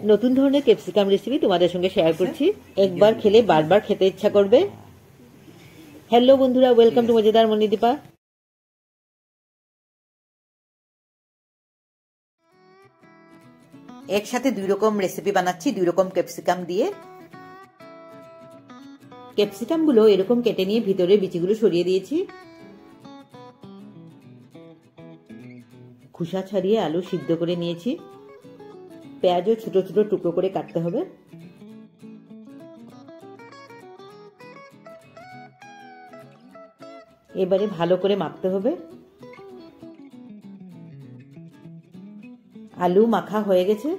নতুন ধরনের capsicum recipe তোমাদের সঙ্গে শেয়ার করছি। একবার খেলে বারবার খেতে ইচ্ছা করবে। হ্যালো বন্ধুরা, ওয়েলকাম টু মজাদার মনিদীপা। একসাথে দুই রকম রেসিপি বানাচ্ছি, দুই রকম ক্যাপসিকাম দিয়ে। ক্যাপসিকাম গুলো এরকম কেটে নিয়ে ভিতরে বিচিগুলো সরিয়ে দিয়েছি। খোসা ছাড়িয়ে আলু সিদ্ধ করে নিয়েছি। পেঁয়াজও ছোট ছোট টুকরো করে কাটতে হবে। এবারে ভালো করে মাখতে হবে। আলু মাখা হয়ে গেছে।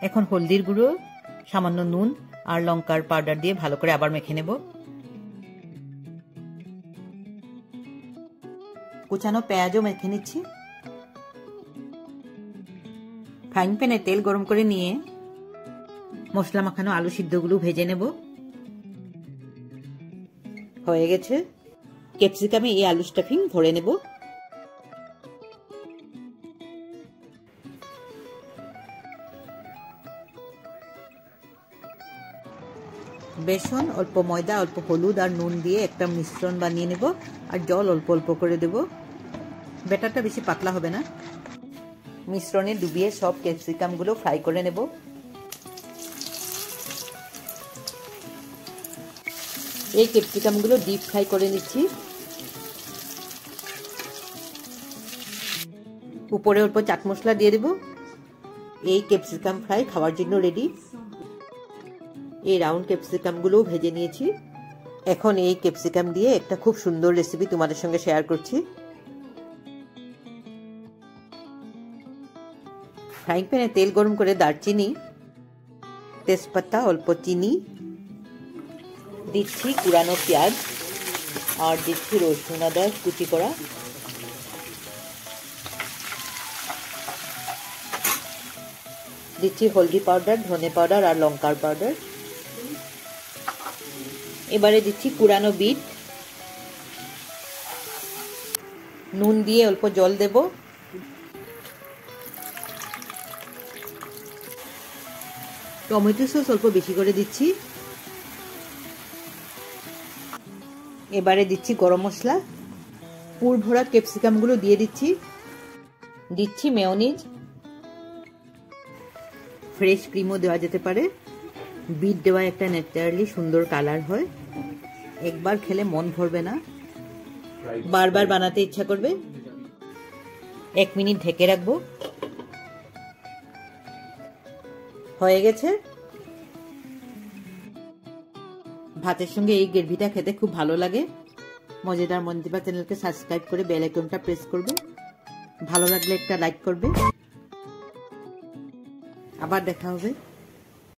এখন হলদির গুঁড়ো, সামান্য নুন আর লঙ্কার পাউডার দিয়ে ভালো করে আবার মেখে নেব। কুচানো পেঁয়াজও মেখে নিচ্ছি। ফ্রাইং প্যানে তেল গরম করে নিয়ে মশলা মাখানো আলু সিদ্ধগুলো ভেজে নেব। হয়ে গেছে। ক্যাপসিকামে এই আলু স্টাফিং ভরে নেব। বেসন, অল্প ময়দা, অল্প হলুদ আর নুন দিয়ে একটা মিশ্রণ বানিয়ে নেব। আর জল অল্প অল্প করে দেব। ব্যাটারটা বেশি পাতলা হবে না। মিশ্রণে ডুবিয়ে সব ক্যাপসিকামগুলো ফ্রাই করে নেব। এই ক্যাপসিকামগুলো ডিপ ফ্রাই করে নিচ্ছি। উপরে অল্প চাট মশলা দিয়ে দেব। এই ক্যাপসিকাম ফ্রাই খাওয়ার জন্য রেডি। এই রাউন্ড ক্যাপসিকামগুলোও ভেজে নিয়েছি। এখন এই ক্যাপসিকাম দিয়ে একটা খুব সুন্দর রেসিপি তোমাদের সঙ্গে শেয়ার করছি। ফ্রাইং প্যানে তেল গরম করে দারচিনি, তেজপাতা, অল্প চিনি দিচ্ছি, কুড়ানো পেঁয়াজ আর দিচ্ছি রসুন আদা কুচি করা। দিচ্ছি হলদি পাউডার, ধনে পাউডার আর লঙ্কার পাউডার। এবারে দিচ্ছি কুড়ানো বিট। নুন দিয়ে অল্প জল দেব। টমেটো সস অল্প বেশি করে দিচ্ছি। এবারে দিচ্ছি গরম মশলা। পুর ভরা ক্যাপসিকামগুলো দিয়ে দিচ্ছি। দিচ্ছি মেয়োনিজ। ফ্রেশ ক্রিমও দেওয়া যেতে পারে। বিট দেওয়া একটা ন্যাচারালি সুন্দর কালার হয়। একবার খেলে মন ভরবে না, বারবার বানাতে ইচ্ছা করবে। 1 মিনিট ঢেকে রাখবো। হয়ে গেছে। ভাতের সঙ্গে এই গ্রেভিটা খেতে খুব ভালো লাগে। মজাদার মনিদীপা চ্যানেলকে সাবস্ক্রাইব করে বেল আইকনটা প্রেস করবে। ভালো লাগলে একটা লাইক করবে। আবার দেখা হবে।